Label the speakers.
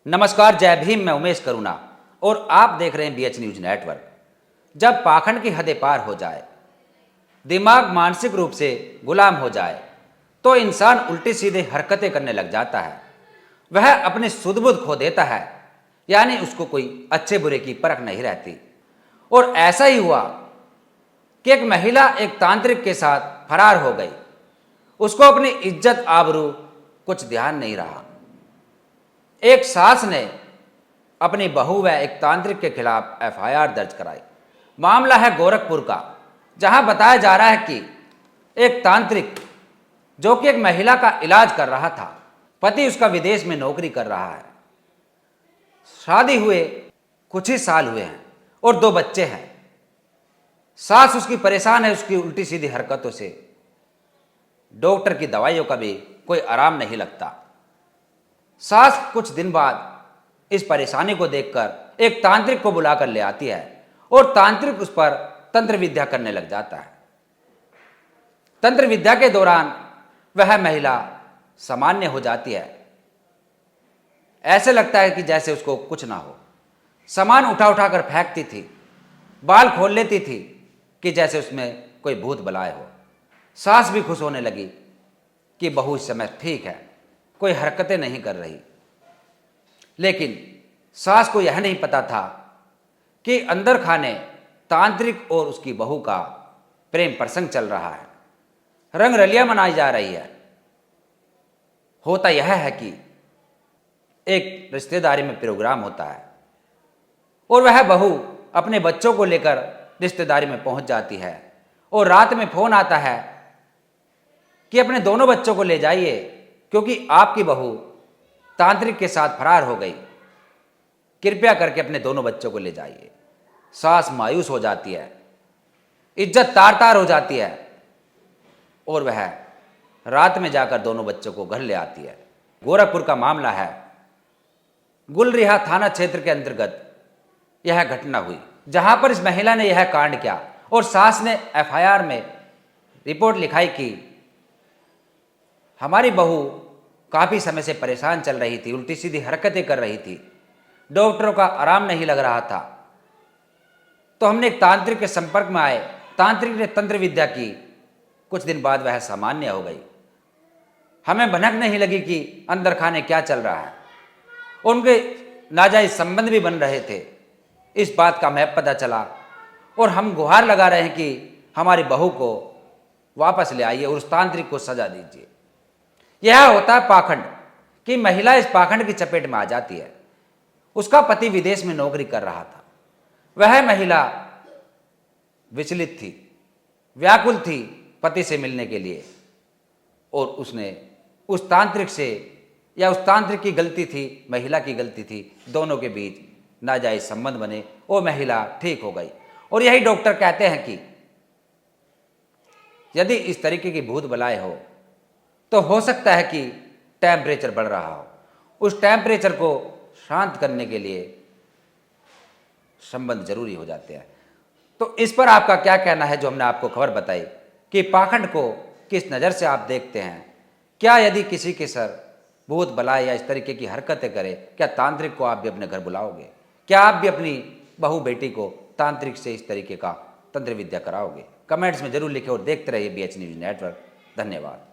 Speaker 1: नमस्कार, जय भीम। मैं उमेश करुणा और आप देख रहे हैं बीएच न्यूज नेटवर्क। जब पाखंड की हदें पार हो जाए, दिमाग मानसिक रूप से गुलाम हो जाए, तो इंसान उल्टी सीधी हरकतें करने लग जाता है। वह अपनी सुध बुध खो देता है, यानी उसको कोई अच्छे बुरे की परख नहीं रहती। और ऐसा ही हुआ कि एक महिला एक तांत्रिक के साथ फरार हो गई। उसको अपनी इज्जत आबरू कुछ ध्यान नहीं रहा। एक सास ने अपनी बहू व एक तांत्रिक के खिलाफ एफआईआर दर्ज कराई। मामला है गोरखपुर का, जहां बताया जा रहा है कि एक तांत्रिक जो कि एक महिला का इलाज कर रहा था, पति उसका विदेश में नौकरी कर रहा है, शादी हुए कुछ ही साल हुए हैं और 2 बच्चे हैं। सास उसकी परेशान है उसकी उल्टी सीधी हरकतों से। डॉक्टर की दवाइयों का भी कोई आराम नहीं लगता। सास कुछ दिन बाद इस परेशानी को देखकर एक तांत्रिक को बुलाकर ले आती है और तांत्रिक उस पर तंत्र विद्या करने लग जाता है। तंत्र विद्या के दौरान वह महिला सामान्य हो जाती है। ऐसे लगता है कि जैसे उसको कुछ ना हो। सामान उठा उठाकर फेंकती थी, बाल खोल लेती थी कि जैसे उसमें कोई भूत बलाए हो। सास भी खुश होने लगी कि बहू इस समय ठीक है, कोई हरकतें नहीं कर रही। लेकिन सास को यह नहीं पता था कि अंदर खाने तांत्रिक और उसकी बहू का प्रेम प्रसंग चल रहा है, रंग रलियां मनाई जा रही है। होता यह है कि एक रिश्तेदारी में प्रोग्राम होता है और वह बहू अपने बच्चों को लेकर रिश्तेदारी में पहुंच जाती है और रात में फोन आता है कि अपने दोनों बच्चों को ले जाइए क्योंकि आपकी बहू तांत्रिक के साथ फरार हो गई। कृपया करके अपने दोनों बच्चों को ले जाइए। सास मायूस हो जाती है, इज्जत तार तार हो जाती है और वह रात में जाकर दोनों बच्चों को घर ले आती है। गोरखपुर का मामला है। गुलरिहा थाना क्षेत्र के अंतर्गत यह घटना हुई, जहां पर इस महिला ने यह कांड किया और सास ने एफआईआर में रिपोर्ट लिखाई कि हमारी बहू काफी समय से परेशान चल रही थी, उल्टी सीधी हरकतें कर रही थी, डॉक्टरों का आराम नहीं लग रहा था। तो हमने एक तांत्रिक के संपर्क में आए, तांत्रिक ने तंत्र विद्या की। कुछ दिन बाद वह सामान्य हो गई। हमें भनक नहीं लगी कि अंदर खाने क्या चल रहा है। उनके नाजायज संबंध भी बन रहे थे, इस बात का हमें पता चला और हम गुहार लगा रहे हैं कि हमारी बहू को वापस ले आइए और उस तांत्रिक को सजा दीजिए। यह होता है पाखंड कि महिला इस पाखंड की चपेट में आ जाती है। उसका पति विदेश में नौकरी कर रहा था। वह महिला विचलित थी, व्याकुल थी पति से मिलने के लिए और उसने उस तांत्रिक से, या उस तांत्रिक की गलती थी, महिला की गलती थी, दोनों के बीच नाजायज संबंध बने और महिला ठीक हो गई। और यही डॉक्टर कहते हैं कि यदि इस तरीके की भूत बलाए हो तो हो सकता है कि टेम्परेचर बढ़ रहा हो। उस टेम्परेचर को शांत करने के लिए संबंध जरूरी हो जाते हैं। तो इस पर आपका क्या कहना है जो हमने आपको खबर बताई कि पाखंड को किस नज़र से आप देखते हैं? क्या यदि किसी के सर भूत बलाए या इस तरीके की हरकतें करे, क्या तांत्रिक को आप भी अपने घर बुलाओगे? क्या आप भी अपनी बहू बेटी को तांत्रिक से इस तरीके का तंत्र विद्या कराओगे? कमेंट्स में जरूर लिखें और देखते रहिए बीएच न्यूज नेटवर्क। धन्यवाद।